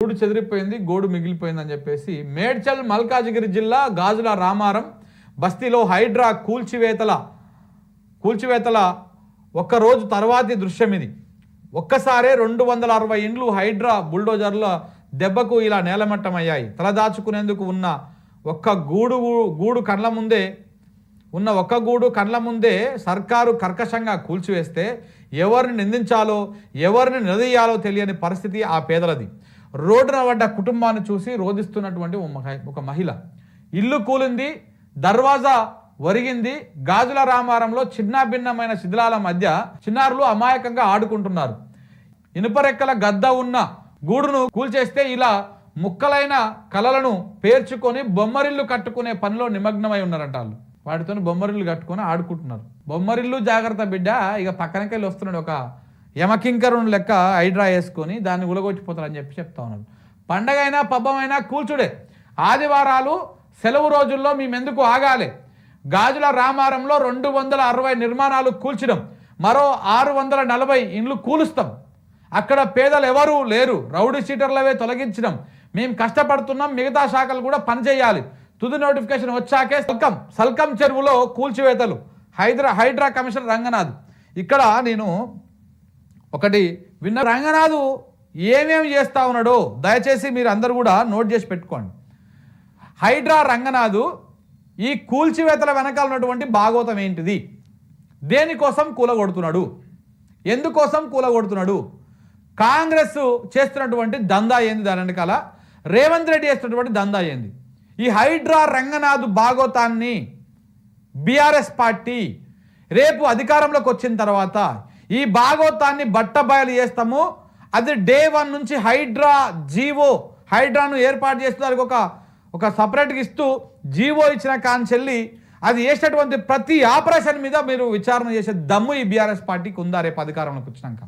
గూడు చెదిరిపోయింది, గోడు మిగిలిపోయిందని చెప్పేసి మేడ్చల్ మల్కాజిగిరి జిల్లా గాజుల రామారం బస్తీలో హైడ్రా కూల్చివేతల ఒక్కరోజు తర్వాతి దృశ్యం ఇది. ఒక్కసారే 260 ఇండ్లు హైడ్రా బుల్డోజర్ల దెబ్బకు ఇలా నేలమట్టమయ్యాయి. తలదాచుకునేందుకు ఉన్న ఒక్క గూడు కండ్ల ముందే సర్కారు కర్కశంగా కూల్చివేస్తే ఎవరిని నిందించాలో ఎవరిని నిలదీయాలో తెలియని పరిస్థితి ఆ పేదలది. రోడ్డున పడ్డ కుటుంబాన్ని చూసి రోధిస్తున్నటువంటి ఒక మహిళ. ఇల్లు కూలింది, దర్వాజా ఒరిగింది. గాజుల రామారంలో చిన్నాభిన్నమైన శిథిలాల మధ్య చిన్నారులు అమాయకంగా ఆడుకుంటున్నారు. ఇనుపరెక్కల గద్ద ఉన్న గూడును కూల్చేస్తే ఇలా ముక్కలైన కలలను పేర్చుకొని బొమ్మరిల్లు కట్టుకునే పనిలో నిమగ్నమై ఉన్నారంట. వాళ్ళు వాటితో బొమ్మరిల్లు కట్టుకొని ఆడుకుంటున్నారు. బొమ్మరిల్లు జాగ్రత్త బిడ్డ, ఇక పక్కనకెళ్ళి వస్తున్నాడు ఒక యమకింకరుని లెక్క హైడ్రా వేసుకొని దాన్ని ఉలగొచ్చిపోతారని చెప్తా ఉన్నారు. పండగైనా పబ్బమైనా కూల్చుడే. ఆదివారాలు సెలవు రోజుల్లో మేమెందుకు ఆగాలి? గాజుల రామారంలో 260 నిర్మాణాలు కూల్చడం, మరో 640 ఇండ్లు కూలుస్తాం. అక్కడ పేదలు ఎవరూ లేరు, రౌడీ షీటర్లవే తొలగించడం. మేము కష్టపడుతున్నాం, మిగతా శాఖలు కూడా పనిచేయాలి. తుది నోటిఫికేషన్ వచ్చాకే సల్కం చెరువులో కూల్చివేతలు. హైడ్రా కమిషనర్ రంగనాథ్. ఇక్కడ నేను ఒకటి విన్న, రంగనాథ్ ఏమేమి చేస్తా ఉన్నాడో దయచేసి మీరు అందరూ కూడా నోట్ చేసి పెట్టుకోండి. హైడ్రా రంగనాథ్ ఈ కూల్చివేతల వెనకాల ఉన్నటువంటి భాగవతం ఏంటిది? దేనికోసం కూలగొడుతున్నాడు? ఎందుకోసం కూలగొడుతున్నాడు? కాంగ్రెస్ చేస్తున్నటువంటి దందా ఏంది? దాని వెనకాల రేవంత్ రెడ్డి చేస్తున్నటువంటి దందా ఏంది? ఈ హైడ్రా రంగనాథ్ భాగవతాన్ని బీఆర్ఎస్ పార్టీ రేపు అధికారంలోకి వచ్చిన తర్వాత ఈ భాగవతాన్ని బట్టబయలు చేస్తాము. అది డే 1 నుంచి హైడ్రాను ఏర్పాటు చేస్తున్నారు. ఒక సపరేట్గా ఇస్తూ జీవో ఇచ్చిన కాంచెల్లి అది చేసేటువంటి ప్రతి ఆపరేషన్ మీద మీరు విచారణ చేసే దమ్ము ఈ బీఆర్ఎస్ పార్టీకి ఉందా? రేపు అధికారంలోకి వచ్చినాక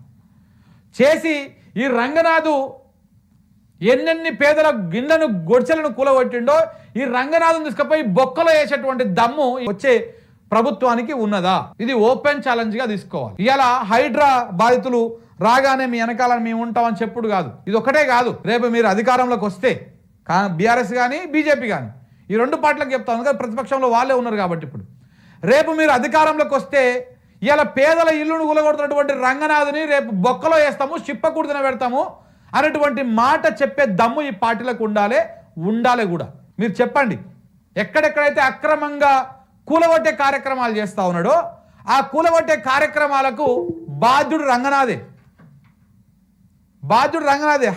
చేసి ఈ రంగనాథ్ ఎన్నెన్ని పేదల గిన్నెను గొడ్చెలను కూలగొట్టిండో ఈ రంగనాథుని తీసుకుపోయి బొక్కలో వేసేటువంటి దమ్ము వచ్చే ప్రభుత్వానికి ఉన్నదా? ఇది ఓపెన్ ఛాలెంజ్గా తీసుకోవాలి. ఇవాళ హైడ్రా బాధితులు రాగానే మీ వెనకాలని మేము ఉంటామని చెప్పుడు కాదు. ఇది ఒకటే కాదు, రేపు మీరు అధికారంలోకి వస్తే బీఆర్ఎస్ కానీ బీజేపీ కానీ ఈ రెండు పార్టీలకు చెప్తా ఉంది. ప్రతిపక్షంలో వాళ్ళే ఉన్నారు కాబట్టి ఇప్పుడు రేపు మీరు అధికారంలోకి వస్తే ఇలా పేదల ఇల్లును కూలగొడుతున్నటువంటి రంగనాథుని రేపు బొక్కలో వేస్తాము, చిప్పకూడదన పెడతాము అనేటువంటి మాట చెప్పే దమ్ము ఈ పార్టీలకు ఉండాలి కూడా. మీరు చెప్పండి, ఎక్కడెక్కడైతే అక్రమంగా కూలగొట్టే కార్యక్రమాలు చేస్తూ ఉన్నాడో ఆ కూలగొట్టే కార్యక్రమాలకు బాధ్యుడు రంగనాథే.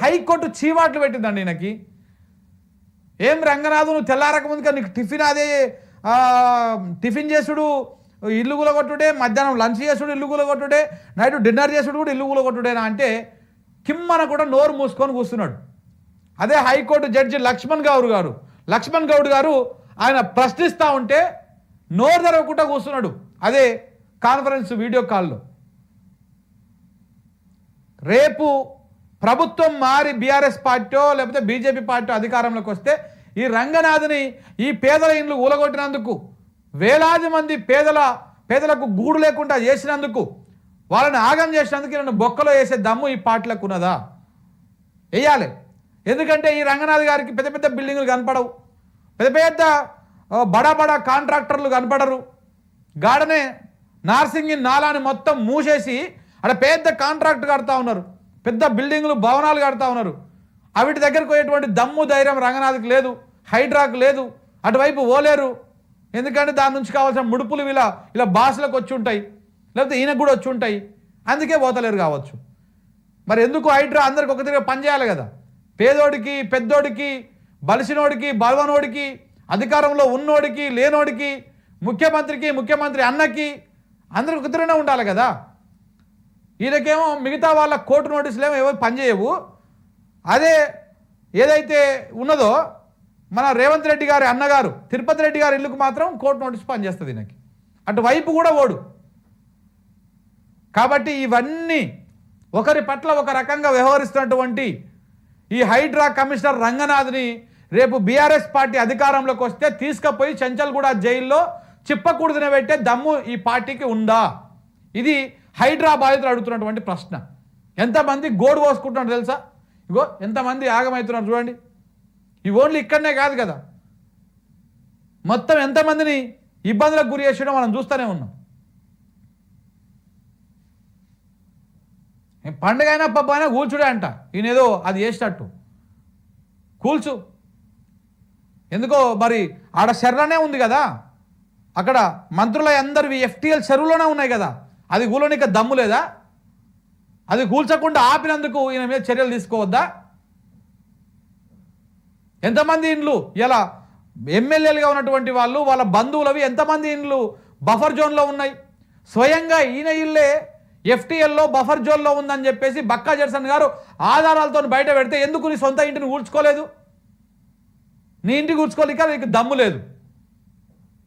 హైకోర్టు చీవాట్లు పెట్టిందండి ఈయనకి. ఏం రంగనాథు, నువ్వు తెల్లారక ముందుగా నీకు టిఫిన్ చేసుడు ఇల్లు కూలగొట్టుడే, మధ్యాహ్నం లంచ్ చేసుడు ఇల్లు కూలగొట్టుడే, నైట్ డిన్నర్ చేసుడు కూడా ఇల్లు కూలగొట్టుడేనా అంటే కిమ్మన కూడా నోరు మూసుకొని కూర్చున్నాడు. అదే హైకోర్టు జడ్జి లక్ష్మణ్ గౌడ్ గారు ఆయన ప్రశ్నిస్తూ ఉంటే నోరు తెరవకుండా కూర్చున్నాడు. అదే కాన్ఫరెన్స్ వీడియో కాల్లో. రేపు ప్రభుత్వం మారి బీఆర్ఎస్ పార్టీ లేకపోతే బీజేపీ పార్టీ అధికారంలోకి వస్తే ఈ రంగనాథుని ఈ పేదల ఇండ్లు ఊలగొట్టినందుకు, వేలాది మంది పేదలకు గూడు లేకుండా చేసినందుకు, వాళ్ళని ఆగం చేసినందుకు నన్ను బొక్కలో వేసే దమ్ము ఈ పార్టీలకు ఉన్నదా? వేయాలి. ఎందుకంటే ఈ రంగనాథ్ గారికి పెద్ద పెద్ద బిల్డింగులు కనపడవు, పెద్ద బడా కాంట్రాక్టర్లు కనపడరు. గాడనే నార్సింగి నాలాని మొత్తం మూసేసి అక్కడ పెద్ద కాంట్రాక్ట్ కడతా ఉన్నారు, పెద్ద బిల్డింగులు భవనాలు కడతా ఉన్నారు. అవిటి దగ్గరకు పోయేటువంటి దమ్ము ధైర్యం రంగనాథ్కి లేదు, హైడ్రాకు లేదు, అటువైపు ఓలేరు. ఎందుకంటే దాని నుంచి కావాల్సిన ముడుపులు ఇలా బాసులకు వచ్చి ఉంటాయి, లేకపోతే ఈయనకు కూడా వచ్చి ఉంటాయి, అందుకే పోతలేరు కావచ్చు. మరి ఎందుకు హైడ్రా అందరికి ఒక తిరిగి పనిచేయాలి కదా? పేదోడికి, పెద్దోడికి, బలిసినోడికి, బలవనోడికి, అధికారంలో ఉన్నోడికి, లేనోడికి, ముఖ్యమంత్రి అన్నకి అందరికి ఒక తిరిగినే ఉండాలి కదా. ఈయనకేమో మిగతా వాళ్ళ కోర్టు నోటీసులు ఏమో ఎవరు పనిచేయవు. అదే ఏదైతే ఉన్నదో మన రేవంత్ రెడ్డి గారి అన్నగారు తిరుపతి రెడ్డి గారి ఇల్లుకు మాత్రం కోర్టు నోటీసు పనిచేస్తుంది ఈయనకి, అటువైపు కూడా ఓడు. కాబట్టి ఇవన్నీ ఒకరి పట్ల ఒక రకంగా వ్యవహరిస్తున్నటువంటి ఈ హైడ్రా కమిషనర్ రంగనాథ్ని రేపు బీఆర్ఎస్ పార్టీ అధికారంలోకి వస్తే తీసుకుపోయి చెంచల్గూడ జైల్లో చిప్పకూడదున పెట్టే దమ్ము ఈ పార్టీకి ఉందా? ఇది హైడ్రా బాధితులు అడుగుతున్నటువంటి ప్రశ్న. ఎంతమంది గోడు పోసుకుంటున్నారు తెలుసా? ఇగో ఎంతమంది ఆగమవుతున్నారు చూడండి. ఈ ఓన్లీ ఇక్కడనే కాదు కదా, మొత్తం ఎంతమందిని ఇబ్బందులకు గురి చేసేయడం మనం చూస్తూనే ఉన్నాం. పండుగ అయినా పబ్బ అయినా కూల్చుడే అంట, ఈయనేదో అది చేసినట్టు కూల్చు. ఎందుకో మరి ఆడ చెర్లనే ఉంది కదా, అక్కడ మంత్రుల అందరివి FTL చెరువులోనే ఉన్నాయి కదా, అది కూలనిక దమ్ము లేదా? అది కూల్చకుండా ఆపినందుకు ఈయన మీద చర్యలు తీసుకోవద్దా? ఎంతమంది ఇండ్లు ఇలా ఎమ్మెల్యేలుగా ఉన్నటువంటి వాళ్ళు వాళ్ళ బంధువులవి ఎంతమంది ఇండ్లు బఫర్ జోన్లో ఉన్నాయి? స్వయంగా ఈయన ఇల్లే FTLలో బఫర్ జోన్లో ఉందని చెప్పేసి బక్కా జెర్సన్ గారు ఆధారాలతో బయట పెడితే ఎందుకు నీ సొంత ఇంటిని కూల్చుకోలేదు? నీ ఇంటికి కూర్చుకోలేక నీకు దమ్ము లేదు,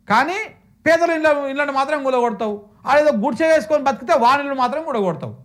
కానీ పేదల ఇళ్ళను మాత్రం కూలగొడతావు. ఆడేదో గుడిసె వేసుకొని బతికితే వానిళ్ళు మాత్రం కూడగొడతావు.